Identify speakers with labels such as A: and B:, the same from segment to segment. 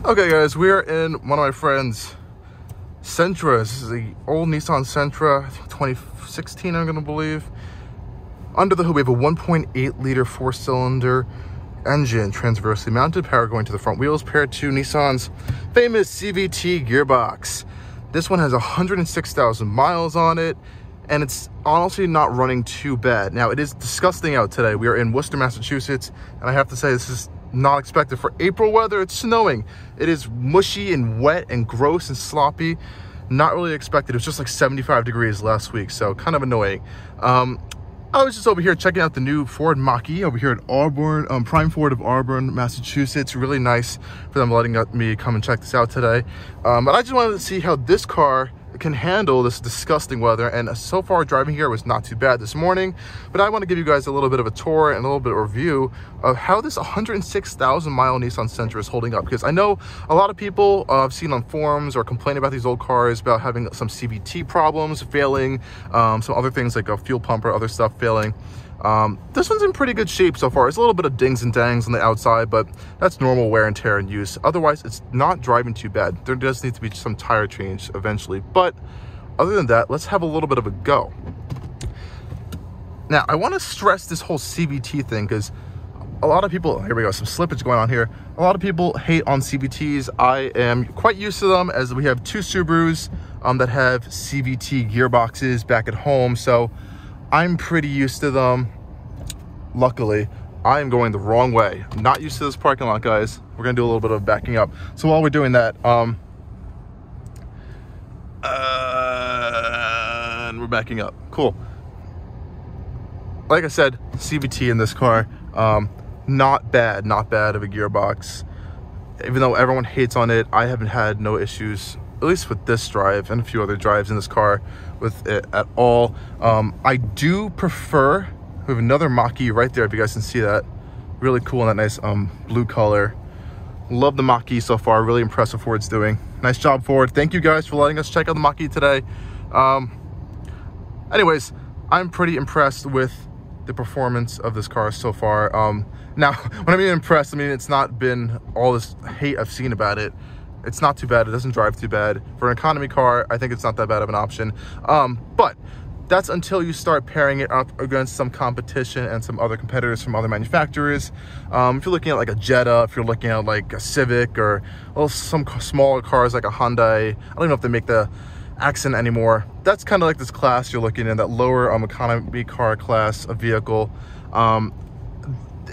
A: Okay guys, we are in one of my friend's Sentras. This is the old Nissan Sentra, I think 2016 I'm gonna believe. Under the hood we have a 1.8 liter 4-cylinder engine, transversely mounted, power going to the front wheels, paired to Nissan's famous CVT gearbox. This one has 106,000 miles on it, and it's honestly not running too bad. Now, it is disgusting out today. We are in Worcester, Massachusetts, and I have to say this is not expected for April weather. It's snowing. It is mushy and wet and gross and sloppy. Not really expected. It was just like 75 degrees last week, so kind of annoying. I was just over here checking out the new Ford Mach-E over here at Auburn, Prime Ford of Auburn, Massachusetts. Really nice for them letting me come and check this out today. But I just wanted to see how this car can handle this disgusting weather, and so far driving here was not too bad this morning. But I want to give you guys a little bit of a tour and a little bit of a review of how this 106,000 mile Nissan Sentra is holding up, because I know a lot of people I've seen on forums or complaining about these old cars about having some CVT problems failing, some other things like a fuel pump or other stuff failing. This one's in pretty good shape so far. It's a little bit of dings and dangs on the outside, but that's normal wear and tear in use. Otherwise, it's not driving too bad. There does need to be some tire change eventually, but other than that, let's have a little bit of a go. Now, I want to stress this whole CVT thing because a lot of people, here we go, some slippage going on here. A lot of people hate on CVTs. I am quite used to them, as we have two Subarus that have CVT gearboxes back at home, so I'm pretty used to them. Luckily, I am going the wrong way. I'm not used to this parking lot, guys. We're gonna do a little bit of backing up. So while we're doing that, and we're backing up. Cool. Like I said, CVT in this car, not bad of a gearbox. Even though everyone hates on it, I haven't had no issues, at least with this drive and a few other drives in this car, with it at all. I do prefer, we have another Mach-E right there if you guys can see that. Really cool in that nice blue color. Love the Mach-E so far. Really impressed with what Ford's doing. Nice job, Ford. Thank you guys for letting us check out the Mach-E today. Anyways, I'm pretty impressed with the performance of this car so far. Now, when I mean impressed, I mean it's not been all this hate I've seen about it. It's not too bad. It doesn't drive too bad. For an economy car, I think it's not that bad of an option. But that's until you start pairing it up against some competition and some other competitors from other manufacturers. If you're looking at like a Jetta, if you're looking at like a Civic, or some smaller cars like a Hyundai, I don't even know if they make the Accent anymore. That's kind of like this class you're looking in, that lower economy car class of vehicle.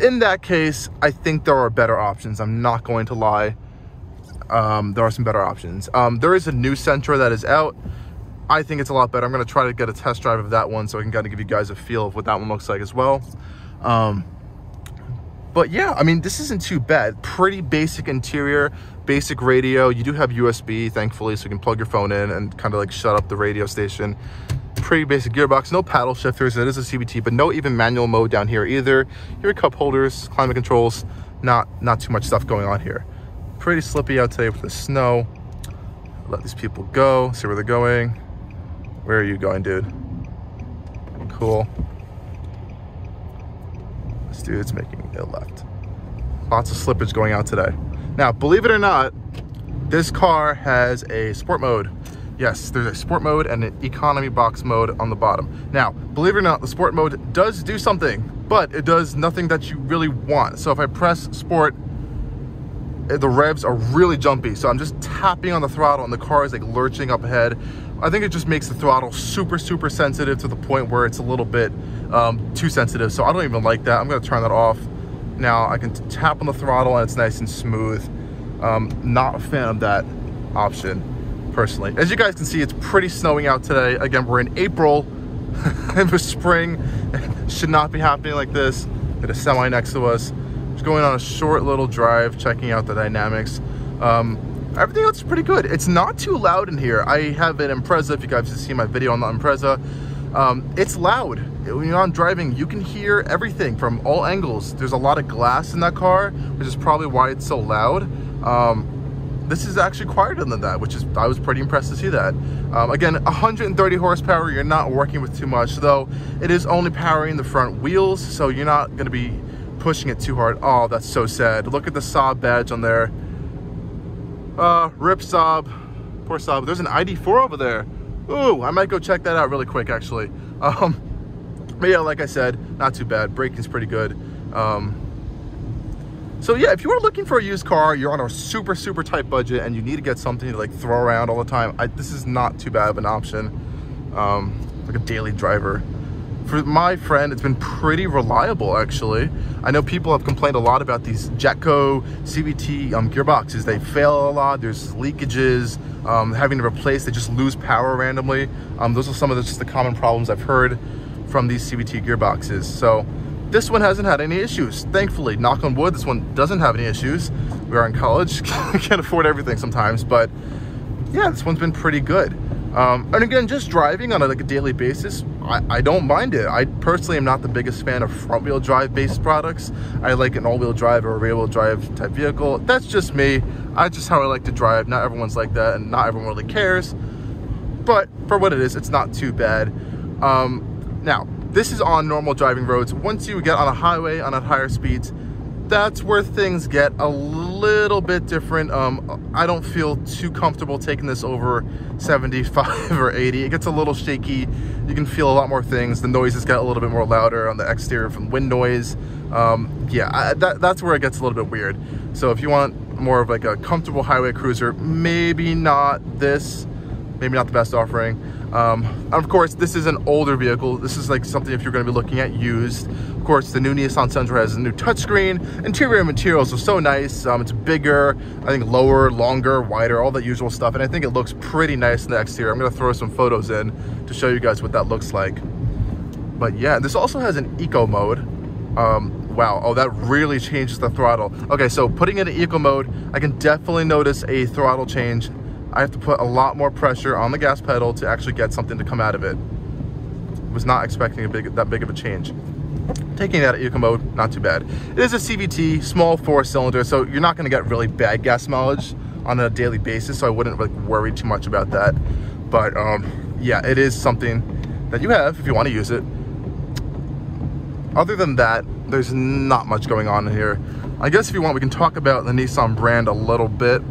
A: In that case, I think there are better options. I'm not going to lie. There are some better options. There is a new Sentra that is out. I think it's a lot better. I'm going to try to get a test drive of that one so I can kind of give you guys a feel of what that one looks like as well. But yeah, I mean, this isn't too bad. Pretty basic interior, basic radio. You do have USB, thankfully, so you can plug your phone in and kind of like shut up the radio station. Pretty basic gearbox, no paddle shifters. It is a CVT, but no even manual mode down here either. Here are cup holders, climate controls. Not too much stuff going on here. Pretty slippy out today with the snow. Let these people go, see where they're going. Where are you going, dude? Cool. This dude's making a left. Lots of slippage going out today. Now, believe it or not, this car has a sport mode. Yes, there's a sport mode and an economy box mode on the bottom. Now, believe it or not, the sport mode does do something, but it does nothing that you really want. So if I press sport, the revs are really jumpy. So I'm just tapping on the throttle and the car is like lurching up ahead. I think it just makes the throttle super sensitive to the point where it's a little bit too sensitive. So I don't even like that. I'm gonna turn that off. Now I can tap on the throttle and it's nice and smooth. Not a fan of that option, personally. As you guys can see, it's pretty snowing out today. Again, we're in April. It was spring. Should not be happening like this. Got a semi next to us. Just going on a short little drive, checking out the dynamics. Everything else is pretty good. It's not too loud in here. I have an Impreza. If you guys have seen my video on the Impreza, it's loud. When you're on driving, you can hear everything from all angles. There's a lot of glass in that car, which is probably why it's so loud. This is actually quieter than that, which is, I was pretty impressed to see that. Again, 130 horsepower, you're not working with too much, though it is only powering the front wheels, so you're not gonna be pushing it too hard. Oh, that's so sad. Look at the Saab badge on there. Rip Saab. Poor Saab. There's an ID4 over there. Ooh, I might go check that out really quick, actually. But yeah, like I said, not too bad. Braking's pretty good. So yeah, if you are looking for a used car, you're on a super tight budget, and you need to get something to like throw around all the time, this is not too bad of an option. Like a daily driver. For my friend, it's been pretty reliable, actually. I know people have complained a lot about these Jtecho CVT gearboxes. They fail a lot. There's leakages, having to replace. They just lose power randomly. Those are some of just the common problems I've heard from these CVT gearboxes. So this one hasn't had any issues, thankfully. Knock on wood, this one doesn't have any issues. We are in college, can't afford everything sometimes, but yeah, this one's been pretty good. And again, just driving on a daily basis, I don't mind it. I personally am not the biggest fan of front-wheel drive based products. I like an all-wheel drive or a rear-wheel drive type vehicle. That's just me. That's just how I like to drive. Not everyone's like that, and not everyone really cares. But for what it is, it's not too bad. Now, this is on normal driving roads. Once you get on a highway on at higher speeds, that's where things get a little bit different. I don't feel too comfortable taking this over 75 or 80. It gets a little shaky. You can feel a lot more things. The noises get a little bit more louder on the exterior from wind noise. Yeah, that's where it gets a little bit weird. So if you want more of like a comfortable highway cruiser, maybe not this. Maybe not the best offering. Of course, this is an older vehicle. This is like something if you're going to be looking at used. Of course, the new Nissan Sentra has a new touchscreen. Interior materials are so nice. It's bigger, I think lower, longer, wider, all that usual stuff. And I think it looks pretty nice in the exterior. I'm going to throw some photos in to show you guys what that looks like. But yeah, this also has an eco mode. Wow, oh, that really changes the throttle. Okay, so putting it in eco mode, I can definitely notice a throttle change. I have to put a lot more pressure on the gas pedal to actually get something to come out of it. Was not expecting that big of a change. Taking that at eco mode, not too bad. It is a CVT, small 4-cylinder, so you're not going to get really bad gas mileage on a daily basis, so I wouldn't like worry too much about that. But yeah, it is something that you have if you want to use it. Other than that, there's not much going on in here. I guess if you want, we can talk about the Nissan brand a little bit.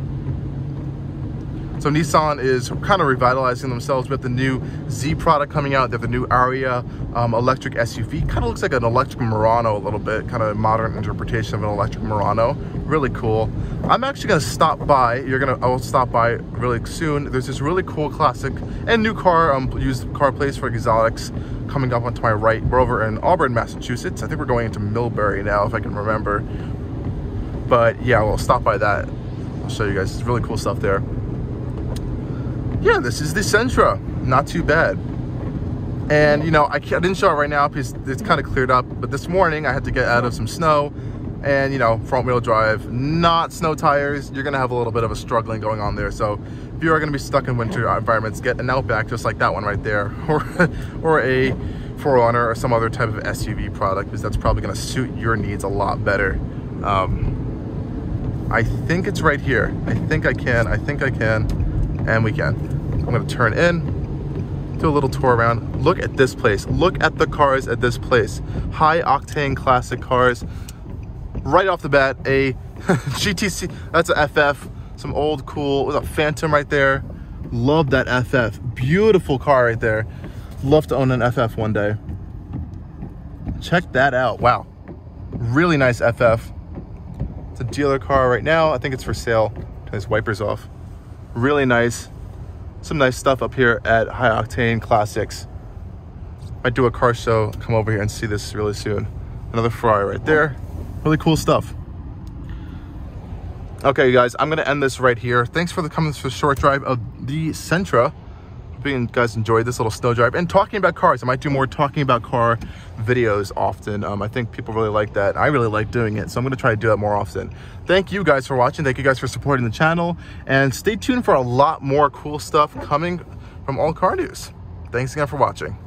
A: So Nissan is kind of revitalizing themselves with the new Z product coming out. They have the new Aria electric SUV. Kind of looks like an electric Murano a little bit, kind of modern interpretation of an electric Murano. Really cool. I'm actually going to stop by. I will stop by really soon. There's this really cool classic and new car, used car place for exotics coming up onto my right. We're over in Auburn, Massachusetts. I think we're going into Millbury now, if I can remember. But yeah, we'll stop by that. I'll show you guys. It's really cool stuff there. Yeah, this is the Sentra. Not too bad. And you know, I didn't show it right now because it's kind of cleared up, but this morning I had to get out of some snow, and you know, front wheel drive, not snow tires, you're gonna have a little bit of a struggling going on there. So if you are gonna be stuck in winter environments, get an Outback just like that one right there, or a 4Runner or some other type of SUV product, because that's probably gonna suit your needs a lot better. I think it's right here. I think I can, and we can. I'm gonna turn in, do a little tour around. Look at this place. Look at the cars at this place. High octane classic cars. Right off the bat, a GTC, that's a FF. Some old cool, with a Phantom right there. Love that FF. Beautiful car right there. Love to own an FF one day. Check that out. Wow. Really nice FF. It's a dealer car right now. I think it's for sale. Turn his wipers off. Really nice. Some nice stuff up here at High Octane Classics. Might do a car show, come over here and see this really soon. Another Ferrari right there. Really cool stuff. Okay, you guys, I'm gonna end this right here. Thanks for coming for the short drive of the Sentra. Hope you guys enjoyed this little snow drive and talking about cars. I might do more talking about car videos often. I think people really like that. I really like doing it, so I'm gonna try to do that more often. Thank you guys for watching. Thank you guys for supporting the channel, and stay tuned for a lot more cool stuff coming from Allcarnews. Thanks again for watching.